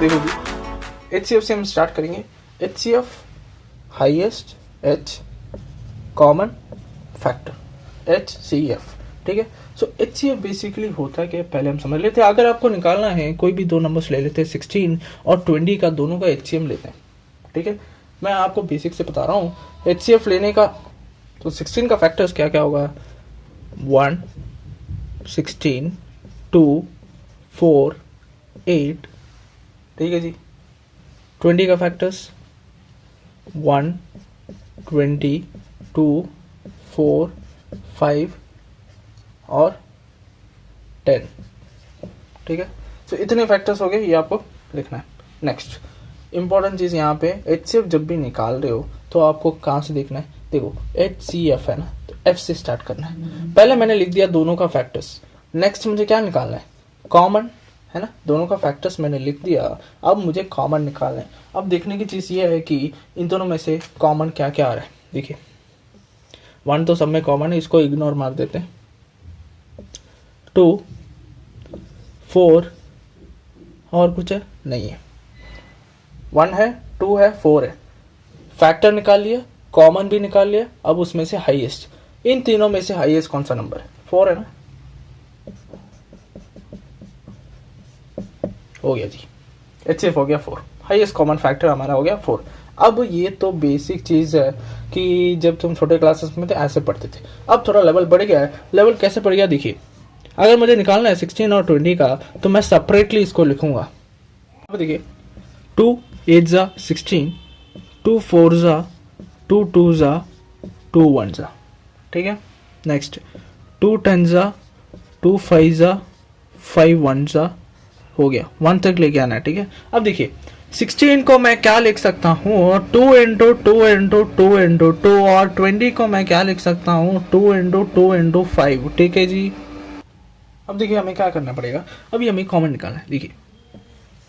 देखो जी, HCF से हम स्टार्ट करेंगे। HCF highest H common factor HCF, ठीक है। सो HCF बेसिकली होता है कि पहले हम समझ लेते हैं, अगर आपको निकालना है कोई भी दो नंबर्स ले लेते हैं 16 और 20 का, दोनों का HCM लेते हैं, ठीक है। मैं आपको बेसिक से बता रहा हूँ HCF लेने का। तो 16 का फैक्टर्स क्या क्या होगा, 1 16 2 4 8, ठीक है जी। 20 का फैक्टर्स 1 20 2 4 5 और 10, ठीक है। तो इतने फैक्टर्स हो गए, ये आपको लिखना है। नेक्स्ट इंपॉर्टेंट चीज़ यहाँ पे, HCF जब भी निकाल रहे हो तो आपको कहाँ से देखना है, देखो HCF है ना, तो F से स्टार्ट करना है। पहले मैंने लिख दिया दोनों का फैक्टर्स, नेक्स्ट मुझे क्या निकालना है, कॉमन, है ना। दोनों का फैक्टर्स मैंने लिख दिया, अब मुझे कॉमन निकालना है। अब देखने की चीज़ ये है कि इन दोनों में से कॉमन क्या क्या आ रहा है। देखिए 1 तो सब में कॉमन है, इसको इग्नोर मार देते हैं। 2 4 और कुछ है नहीं है, 1 है 2 है 4 है, फैक्टर निकाल लिया, कॉमन भी निकाल लिया। अब उसमें से हाईएस्ट, इन तीनों में से हाईएस्ट कौन सा नंबर है, 4 है ना, हो गया जी। HCF हो गया 4, हाईएस्ट कॉमन फैक्टर हमारा हो गया 4। अब ये तो बेसिक चीज़ है कि जब तुम छोटे क्लासेस में थे ऐसे पढ़ते थे, अब थोड़ा लेवल बढ़ गया है। लेवल कैसे बढ़ गया, देखिए अगर मुझे निकालना है 16 और 20 का तो मैं सेपरेटली इसको लिखूंगा। अब देखिए 2 8 जा 16, 2 4 जा 2 2 जा 2 1 जा, ठीक है। नेक्स्ट 2 10 जा 2 5 जा 5 1 जा, हो गया 1 तक लेके आना है, ठीक है। अब देखिए 16 को मैं क्या लिख सकता हूँ, 2 इंटू 2 इंटू 2 इंटू 2, और 20 को मैं क्या लिख सकता हूँ, 2 इंटू 2 इंटू 5, ठीक है जी। अब देखिए हमें क्या करना पड़ेगा, अभी हमें कॉमन निकालना है। देखिए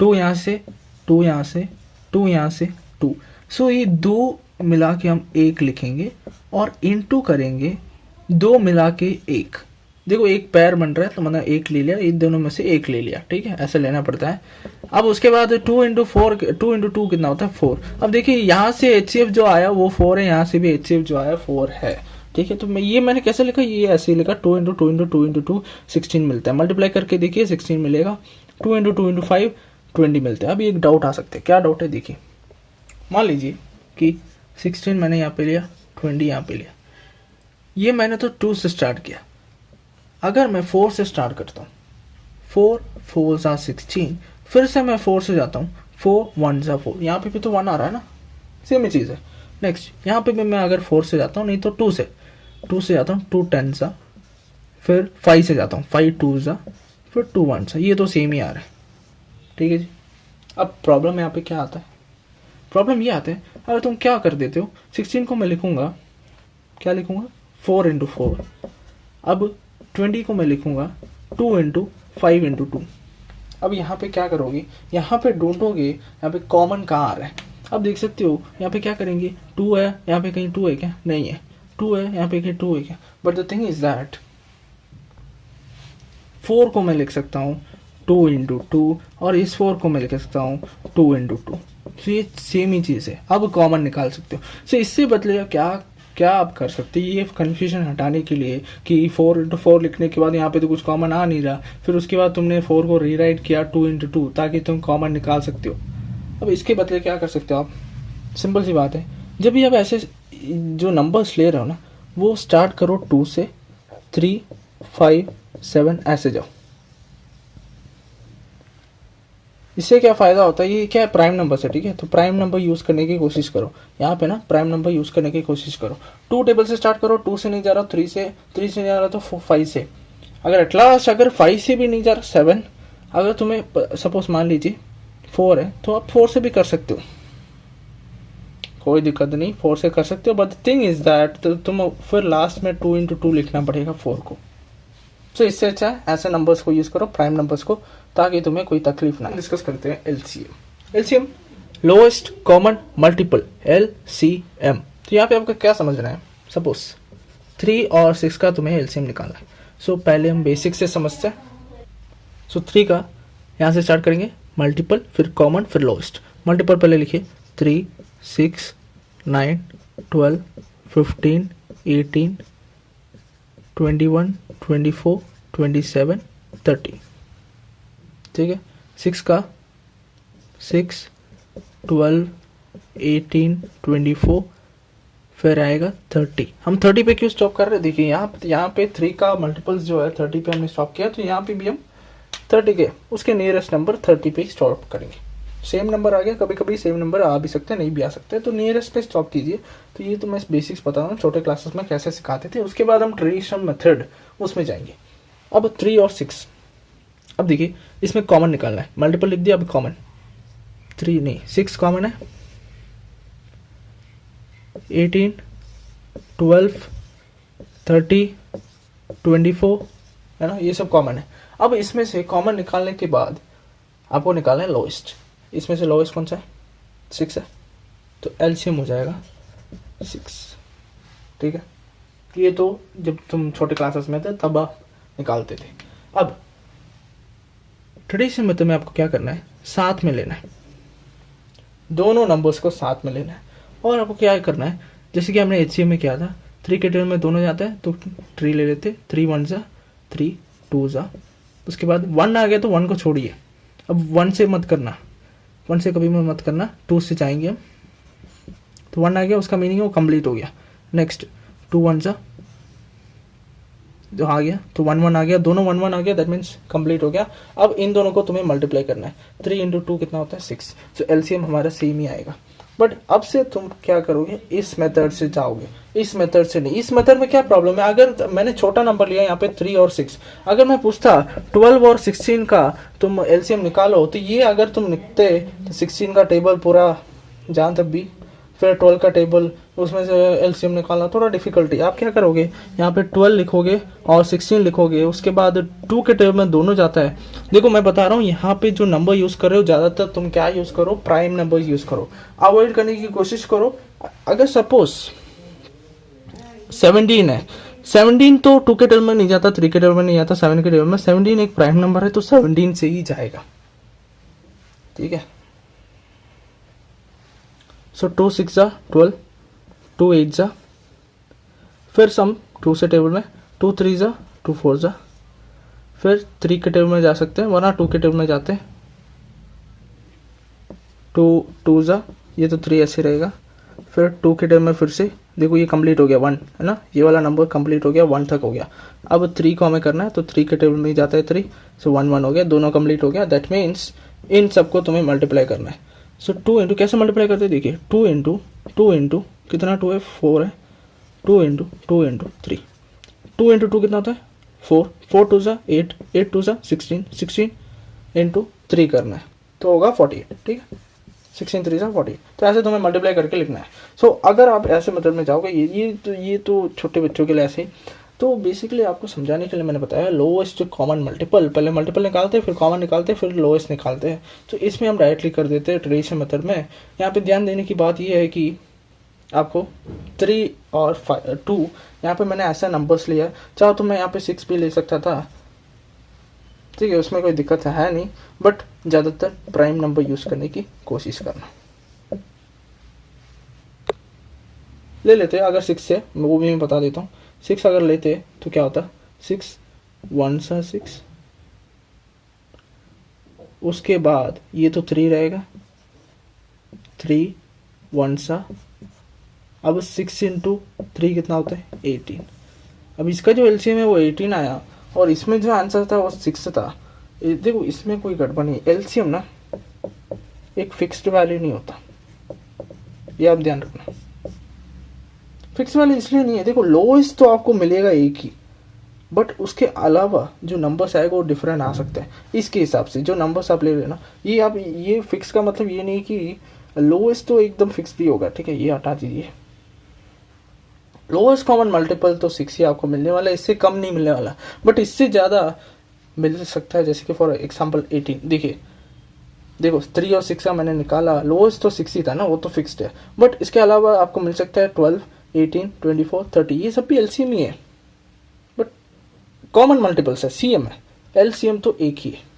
2 यहाँ से 2 यहाँ से 2 यहाँ से 2, सो ये 2 मिला के हम 1 लिखेंगे और इंटू करेंगे 2 मिला के 1। देखो एक पैर बन रहा है तो मैंने 1 ले लिया, इन दोनों में से 1 ले लिया, ठीक है, ऐसे लेना पड़ता है। अब उसके बाद 2 इंटू 4, 2 इंटू 2 कितना होता है 4। अब देखिए यहाँ से HCF जो आया वो 4 है, यहाँ से भी HCF जो आया 4 है, ठीक है। तो मैंने कैसे लिखा, ये ऐसे ही लिखा 2 इंटू 2 इंटू 2 इंटू 2 16 मिलता है, मल्टीप्लाई करके देखिए 16 मिलेगा, 2 इंटू 2 इंटू 5 20 मिलते हैं। अभी एक डाउट आ सकते हैं, क्या डाउट है, देखिए मान लीजिए कि 16 मैंने यहाँ पे लिया, 20 यहाँ पे लिया, ये मैंने तो 2 से स्टार्ट किया। अगर मैं 4 से स्टार्ट करता हूँ, 4 4 जा 16, फिर से मैं 4 से जाता हूँ, 4 1 जा 4, यहाँ पे भी तो 1 आ रहा है ना, सेम ही चीज़ है। नेक्स्ट यहाँ पे भी मैं अगर 4 से जाता हूँ, नहीं तो 2 से जाता हूँ, 2 10 जा, फिर 5 से जाता हूँ, 5 2 जा, फिर 2 1 जा, ये तो सेम ही आ रहा है, ठीक है जी। अब प्रॉब्लम यहाँ पे क्या आता है, प्रॉब्लम ये आता है, अगर तुम क्या कर देते हो, 16 को मैं लिखूंगा, क्या लिखूंगा 4 इंटू 4, अब 20 को मैं लिखूंगा 2 इंटू 5 इंटू 2। अब यहाँ पे क्या करोगे, यहाँ पे ढूंढोगे यहाँ पे कॉमन कहाँ आ रहा है। अब देख सकते हो यहाँ पे क्या करेंगे, 2 है, यहाँ पे कहीं 2 है क्या, नहीं है, 2 है यहाँ पे कहीं 2 है क्या, but the thing is that 4 को मैं लिख सकता हूँ 2 इंटू 2, और इस 4 को मैं लिख सकता हूँ 2 इंटू 2, तो ये सेम ही चीज़ है। अब कॉमन निकाल सकते हो। सो इससे बदले क्या आप कर सकते हैं, ये कन्फ्यूजन हटाने के लिए कि 4 इंटू 4 लिखने के बाद यहाँ पे तो कुछ कॉमन आ नहीं रहा, फिर उसके बाद तुमने 4 को रीराइट किया 2 इंटू 2 ताकि तुम कॉमन निकाल सकते हो। अब इसके बदले क्या कर सकते हो आप, सिंपल सी बात है, जब भी आप ऐसे जो नंबर्स ले रहे हो ना, वो स्टार्ट करो 2 से, 3 5 7 ऐसे जाओ। इससे क्या फ़ायदा होता है, ये क्या है, प्राइम नंबर से, ठीक है। तो प्राइम नंबर यूज़ करने की कोशिश करो, यहाँ पे ना प्राइम नंबर यूज़ करने की कोशिश करो। 2 टेबल से स्टार्ट करो, 2 से नहीं जा रहा, 3 से नहीं जा रहा तो 5 से, अगर एट लास्ट अगर 5 से भी नहीं जा रहा 7, अगर तुम्हें सपोज मान लीजिए 4 है तो आप 4 से भी कर सकते हो, कोई दिक्कत नहीं, 4 से कर सकते हो। But the thing is that तुम फिर लास्ट में 2 इंटू 2 लिखना पड़ेगा 4 को। तो इससे अच्छा है ऐसे नंबर्स को यूज़ करो, प्राइम नंबर्स को, ताकि तुम्हें कोई तकलीफ ना। डिस्कस करते हैं LCM, lowest common multiple, LCM। तो यहाँ पे आपको क्या समझना है, सपोज 3 और 6 का तुम्हें एलसीएम निकालना है। सो पहले हम बेसिक से समझते हैं। सो 3 का यहाँ से स्टार्ट करेंगे, मल्टीपल फिर कॉमन फिर लोएस्ट। मल्टीपल पहले लिखिए 3, 6, 9, 12, 15, 18, 21, 24, 27, 30। ठीक है, 6 का 6, 12, 18, 24 फिर आएगा 30। हम 30 पे क्यों स्टॉप कर रहे हैं? देखिए यहाँ पे 3 का मल्टीपल्स जो है 30 पे हमने स्टॉप किया, तो यहाँ पे भी हम 30 के उसके नियरेस्ट नंबर 30 पे स्टॉप करेंगे। सेम नंबर आ गया, कभी कभी सेम नंबर आ भी सकते हैं, नहीं भी आ सकते, तो नियरेस्ट पे स्टॉप कीजिए। तो ये तो मैं बेसिक्स बता रहा हूँ, छोटे क्लासेस में कैसे सिखाते थे। उसके बाद हम ट्रेडिशनल मेथड उसमें जाएंगे। अब 3 और 6, अब देखिए इसमें कॉमन निकालना है। मल्टीपल लिख दिया, अब कॉमन 3 नहीं 6 कॉमन है, 18, 12, 30, 24 है ना, ये सब कॉमन है। अब इसमें से कॉमन निकालने के बाद आपको निकालना है लोएस्ट। इसमें से लोएस्ट कौन सा है? 6 है, तो एलसीएम हो जाएगा 6। ठीक है, ये तो जब तुम छोटे क्लासेस में थे तब आप निकालते थे। अब ट्रेडिशनल मेथड में आपको क्या करना है, साथ में लेना है, दोनों नंबर्स को साथ में लेना है। और आपको क्या करना है, जैसे कि हमने एचसीएम में किया था, 3 के टेबल में दोनों जाते हैं तो 3 ले लेते, 3 1 जा 3 2 जा, उसके बाद 1 आ गया तो 1 को छोड़िए। अब 1 से मत करना, 1 से कभी मत करना, 2 से जाएंगे हम, तो 1 आ गया, उसका मीनिंग है वो कंप्लीट हो गया। नेक्स्ट 2 1 जा जो आ गया, तो 1 1 आ गया, दोनों 1 1 आ गया, दैट मीन्स कंप्लीट हो गया। अब इन दोनों को तुम्हें मल्टीप्लाई करना है, 3 इंटू 2 कितना होता है 6, तो एलसीएम हमारा सेम ही आएगा। बट अब से तुम क्या करोगे, इस मेथड से जाओगे, इस मेथड से नहीं। इस मेथड में क्या प्रॉब्लम है, अगर मैंने छोटा नंबर लिया यहाँ पे 3 और 6, अगर मैं पूछता 12 और 16 का तुम एलसीएम निकालो, तो ये अगर तुम लिखते तो 16 का टेबल पूरा जहाँ तक भी, फिर 12 का टेबल, उसमें से एलसीएम निकालना थोड़ा डिफिकल्टी। आप क्या करोगे, यहाँ पे 12 लिखोगे और 16 लिखोगे, उसके बाद 2 के टेबल में दोनों जाता है। देखो मैं बता रहा हूँ, यहाँ पे जो नंबर यूज़ कर रहे हो ज़्यादातर तुम क्या यूज़ करो, प्राइम नंबर यूज़ करो, अवॉइड करने की कोशिश करो। अगर सपोज 17 है, 17 तो 2 के टेबल में नहीं जाता, 3 के टेबल में नहीं आता, 7 के टेबल में, 17 एक प्राइम नंबर है तो 17 से ही जाएगा। ठीक है, सो 2 6 जा 12, 2 8 जा, फिर सम 2 से टेबल में, 2 3 जा 2 4 जा, फिर 3 के टेबल में जा सकते हैं, वरना 2 के टेबल में जाते हैं, 2 2 जा, ये तो 3 ऐसे रहेगा, फिर 2 के टेबल में फिर से देखो ये कंप्लीट हो गया 1 है ना, ये वाला नंबर कंप्लीट हो गया, 1 तक हो गया। अब 3 को हमें करना है, तो 3 के टेबल में ही जाता है 3, सो 1 1 हो गया, दोनों कंप्लीट हो गया। दैट मीन्स इन सबको तुम्हें मल्टीप्लाई करना है। सो 2 इंटू कैसे मल्टीप्लाई करते हैं, देखिए 2 इंटू कितना 2 है 4 है, 2 इंटू 3, 2 इंटू 2 कितना होता है 4, 4 2 जा 8, 8 2 जा 16, 16 इंटू 3 करना है तो होगा 48। ठीक है, 16 3 जा 48, तो ऐसे तुम्हें मल्टीप्लाई करके लिखना है। सो अगर आप ऐसे मेथड में जाओगे, ये तो छोटे बच्चों के लिए ऐसे ही। तो बेसिकली आपको समझाने के लिए मैंने बताया लोएस्ट कॉमन मल्टीपल, पहले मल्टीपल निकालते हैं, फिर कॉमन निकालते हैं, फिर लोएस्ट निकालते हैं। तो इसमें हम डायरेक्टली कर देते हैं ट्रेडिशनल मेथड में। यहाँ पे ध्यान देने की बात ये है कि आपको 3 और 2 यहाँ पे मैंने ऐसा नंबर्स लिया है, चाहो तो मैं यहाँ पे 6 भी ले सकता था, ठीक है, उसमें कोई दिक्कत है नहीं, बट ज़्यादातर प्राइम नंबर यूज़ करने की कोशिश करना। ले लेते हैं अगर 6 से, वो भी मैं बता देता हूँ। 6 अगर लेते तो क्या होता, 6 1 सा 6, उसके बाद ये तो 3 रहेगा, 3 1 सा, अब 6 इंटू 3 कितना होता है 18। अब इसका जो एलसीएम है वो 18 आया, और इसमें जो आंसर था वो 6 था। देखो इसमें कोई गड़बड़ नहीं, एलसीएम ना एक फिक्स्ड वैल्यू नहीं होता, ये आप ध्यान रखना। फिक्स वैल्यू इसलिए नहीं है, देखो लोएस्ट तो आपको मिलेगा एक ही, बट उसके अलावा जो नंबर्स आएगा वो डिफरेंट आ सकते हैं। इसके हिसाब से जो नंबर्स आप ले रहे हो ना, ये आप ये फिक्स का मतलब ये नहीं कि लोएस्ट तो एकदम फिक्स ही होगा, ठीक है, ये हटा दीजिए। लोएस्ट कॉमन मल्टीपल तो 6 ही आपको मिलने वाला है, इससे कम नहीं मिलने वाला, बट इससे ज़्यादा मिल सकता है। जैसे कि फॉर एग्जाम्पल 18, देखिए देखो 3 और 6 का मैंने निकाला, लोएस्ट तो 6 ही था ना, वो तो फिक्स्ड है, बट इसके अलावा आपको मिल सकता है 12 18 24 30, ये सब भी एलसीएम ही है, बट कॉमन मल्टीपल्स है, सीएम है, एलसीएम तो एक ही है।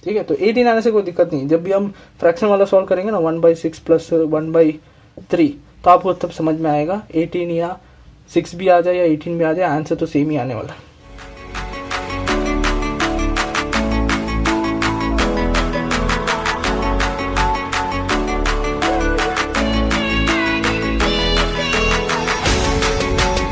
ठीक है, तो 18 आने से कोई दिक्कत नहीं। जब भी हम फ्रैक्शन वाला सॉल्व करेंगे ना 1/6 प्लस 1/3, तो आपको तब समझ में आएगा 18 या 6 भी आ जाए या 18 भी आ जाए, आंसर तो सेम ही आने वाला है।